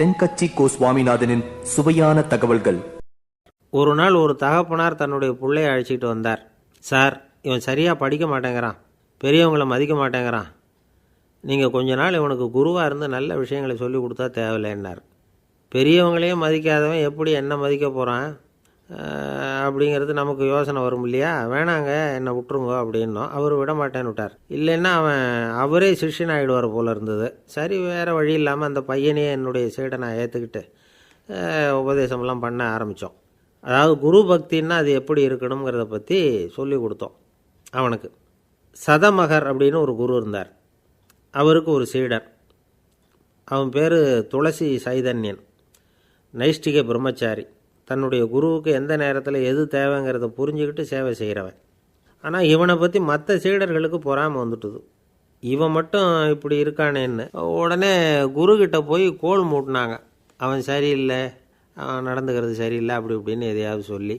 தென்கட்சி கோ சுவாமிநாதனின் சுவையான தகவல்கள். ஒரு நாள் ஒரு தகப்பனார் தன்னுடைய பிள்ளையை அழைச்சிட்டு வந்தார். சார், இவன் சரியாக படிக்க மாட்டேங்கிறான், பெரியவங்களை மதிக்க மாட்டேங்கிறான், நீங்கள் கொஞ்ச நாள் இவனுக்கு குருவாக இருந்து நல்ல விஷயங்களை சொல்லி கொடுத்தா தேவையில்லைன்னார். பெரியவங்களையும் மதிக்காதவன் எப்படி என்ன மதிக்க போகிறான் அப்படிங்கிறது நமக்கு யோசனை வரும் இல்லையா? வேணாங்க, என்னை விட்டுருங்க அப்படின்னோம். அவர் விட மாட்டேன்னு விட்டார். இல்லைன்னா அவரே சிஷ்யன் ஆகிடுவார் போல இருந்தது. சரி, வேறு வழி இல்லாமல் அந்த பையனையே என்னுடைய சீடனை ஏற்றுக்கிட்டு உபதேசம்லாம் பண்ண ஆரம்பித்தோம். அதாவது குரு பக்தின்னா அது எப்படி இருக்கணுங்கிறத பற்றி சொல்லி கொடுத்தோம் அவனுக்கு. சதமகர் அப்படின்னு ஒரு குரு இருந்தார். அவருக்கு ஒரு சீடர். அவன் பேர் துளசி சைதன்யன், நைஷ்டிக பிரம்மச்சாரி. தன்னுடைய குருவுக்கு எந்த நேரத்தில் எது தேவைங்கிறத புரிஞ்சுக்கிட்டு சேவை செய்கிறவன். ஆனால் இவனை பற்றி மற்ற சீடர்களுக்கு பொறாமல் வந்துட்டுது. இவன் மட்டும் இப்படி இருக்கானேன்னு உடனே குருக்கிட்ட போய் கோல் மூட்டினாங்க. அவன் சரியில்லை, அவன் நடந்துக்கிறது சரியில்லை, அப்படி இப்படின்னு எதையாவது சொல்லி.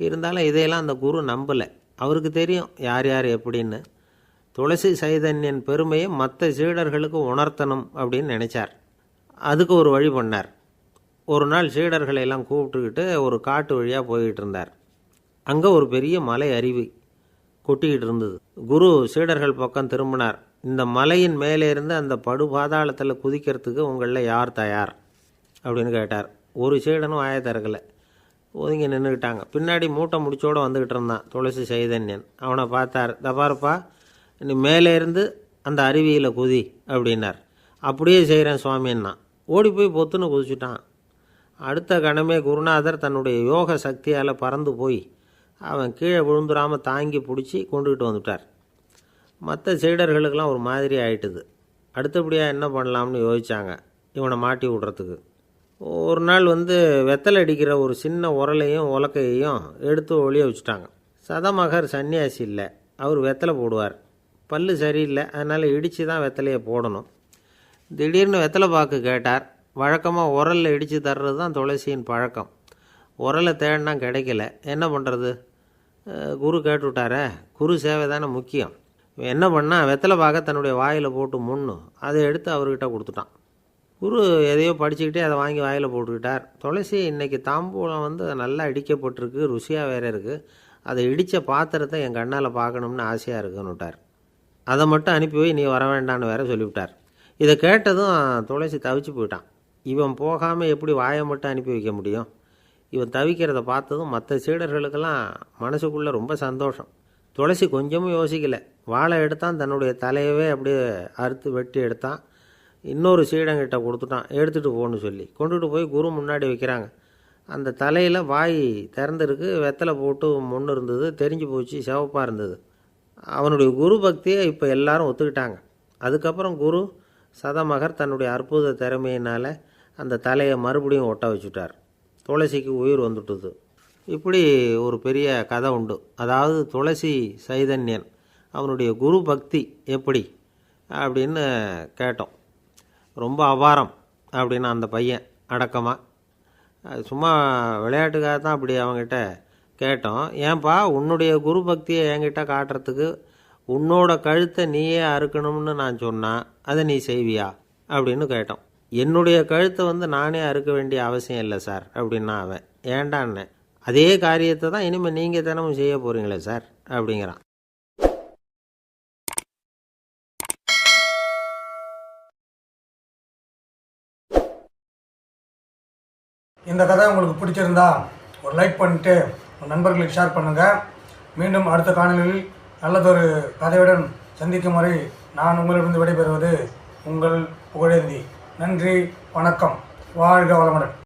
இருந்தாலும் இதையெல்லாம் அந்த குரு நம்பலை. அவருக்கு தெரியும் யார் யார் எப்படின்னு. துளசி சைதன்யன் பெருமையை மற்ற சீடர்களுக்கு உணர்த்தணும் அப்படின்னு நினச்சார். அதுக்கு ஒரு வழி பண்ணார். ஒரு நாள் சீடர்களை எல்லாம் கூப்பிட்டுக்கிட்டு ஒரு காட்டு வழியாக போய்கிட்டு இருந்தார். அங்கே ஒரு பெரிய மலை அருவி கொட்டிக்கிட்டு இருந்தது. குரு சீடர்கள் பக்கம் திரும்பினார். இந்த மலையின் மேலே இருந்து அந்த படுபாதாளத்தில் குதிக்கிறதுக்கு உங்களில் யார் தயார் அப்படின்னு கேட்டார். ஒரு சீடனும் வாயை திறக்கலை, ஒதுங்கி நின்றுக்கிட்டாங்க. பின்னாடி மூட்டை முடிச்சோடு வந்துக்கிட்டு இருந்தான் துளசி சைதன்யன். அவனை பார்த்தார். தபாருப்பா, நீ மேலே இருந்து அந்த அருவியில் குதி அப்படின்னார். அப்படியே செய்கிறேன் சுவாமின்னா ஓடி போய் பொத்துன்னு குதிச்சுட்டான். அடுத்த கணமே குருநாதர் தன்னுடைய யோக சக்தியால் பறந்து போய் அவன் கீழே விழுந்துடாமல் தாங்கி பிடிச்சி கொண்டுக்கிட்டு வந்துட்டார். மற்ற சீடர்களுக்கெல்லாம் ஒரு மாதிரி ஆயிட்டுது. அடுத்தபடியாக என்ன பண்ணலாம்னு யோசித்தாங்க இவனை மாட்டி விடுறதுக்கு. ஒரு நாள் வெத்தலை அடிக்கிற ஒரு சின்ன உரலையும் உலக்கையையும் எடுத்து ஒளிய வச்சுட்டாங்க. சதமகர் சன்னியாசி இல்லை, அவர் வெத்தலை போடுவார். பல்லு சரியில்லை, அதனால் இடித்து தான் வெத்தலையை போடணும். திடீர்னு வெத்தலை பாக்கு கேட்டார். வழக்கமாக உரலில் இடித்து தர்றது தான் துளசியின் பழக்கம். உரலை தேடினா கிடைக்கல, என்ன பண்ணுறது? குரு கேட்டுவிட்டாரே, குரு சேவை தானே முக்கியம். என்ன பண்ணால் வெத்தலை பாக்க தன்னுடைய வாயில் போட்டு முன்னும் அதை எடுத்து அவர்கிட்ட கொடுத்துட்டான். குரு எதையோ படிச்சுக்கிட்டே அதை வாங்கி வாயில் போட்டுக்கிட்டார். துளசி இன்றைக்கி தாம்பூலம் நல்லா இடிக்கப்பட்டிருக்கு, ருசியாக வேறு இருக்குது, அதை இடித்த பாத்திரத்தை என் கண்ணால் பார்க்கணும்னு ஆசையாக இருக்குன்னு விட்டார். அதை மட்டும் அனுப்பி போய் நீ வர வேண்டான்னு வேற சொல்லிவிட்டார். இதை கேட்டதும் துளசி தவிச்சு போயிட்டான். இவன் போகாமல் எப்படி வாயை மட்டும் அனுப்பி வைக்க முடியும்? இவன் தவிக்கிறத பார்த்ததும் மற்ற சீடர்களுக்கெல்லாம் மனசுக்குள்ளே ரொம்ப சந்தோஷம். துளசி கொஞ்சமும் யோசிக்கலை. வாழை எடுத்தான், தன்னுடைய தலையவே அப்படியே அறுத்து வெட்டி எடுத்தான். இன்னொரு சீடங்கிட்ட கொடுத்துட்டான், எடுத்துகிட்டு போகணுன்னு சொல்லி. கொண்டுட்டு போய் குரு முன்னாடி வைக்கிறாங்க. அந்த தலையில் வாய் திறந்துருக்கு, வெத்தலை போட்டு முன்னு இருந்தது, தெரிஞ்சு போச்சு, சிவப்பாக இருந்தது. அவனுடைய குரு பக்தியை இப்போ எல்லாரும் ஒத்துக்கிட்டாங்க. அதுக்கப்புறம் குரு சதமகர் தன்னுடைய அற்புத திறமையினால் அந்த தலையை மறுபடியும் ஒட்ட வச்சுட்டார். துளசிக்கு உயிர் வந்துட்டுது. இப்படி ஒரு பெரிய கதை உண்டு. அதாவது துளசி சைதன்யன் அவனுடைய குரு பக்தி எப்படி அப்படின்னு கேட்டோம். ரொம்ப அபாரம் அப்படின்னு அந்த பையன் அடக்கமாக, சும்மா விளையாட்டுக்காக தான் அப்படி அவங்ககிட்ட கேட்டோம். ஏன்பா, உன்னுடைய குரு பக்தியை என்கிட்ட காட்டுறதுக்கு உன்னோட கழுத்தை நீயே அறுக்கணும்னு நான் சொன்னான், அதை நீ செய்வியா அப்படின்னு கேட்டோம். என்னுடைய கழுத்தை நானே அறுக்க வேண்டிய அவசியம் இல்லை சார் அப்படின்னா அவன். ஏண்டான்னு, அதே காரியத்தை தான் இனிமேல் நீங்கள் தினமும் செய்ய போகிறீங்களே சார் அப்படிங்கிறான். இந்த கதை உங்களுக்கு பிடிச்சிருந்தா ஒரு லைக் பண்ணிட்டு உங்கள் நண்பர்களுக்கு ஷேர் பண்ணுங்கள். மீண்டும் அடுத்த காணொலியில் நல்லதொரு கதையுடன் சந்திக்கும் வரை நான் உங்களிடம் விடைபெறுவது உங்கள் புகழேந்தி. நன்றி, வணக்கம், வாழ்க வளமுடன்.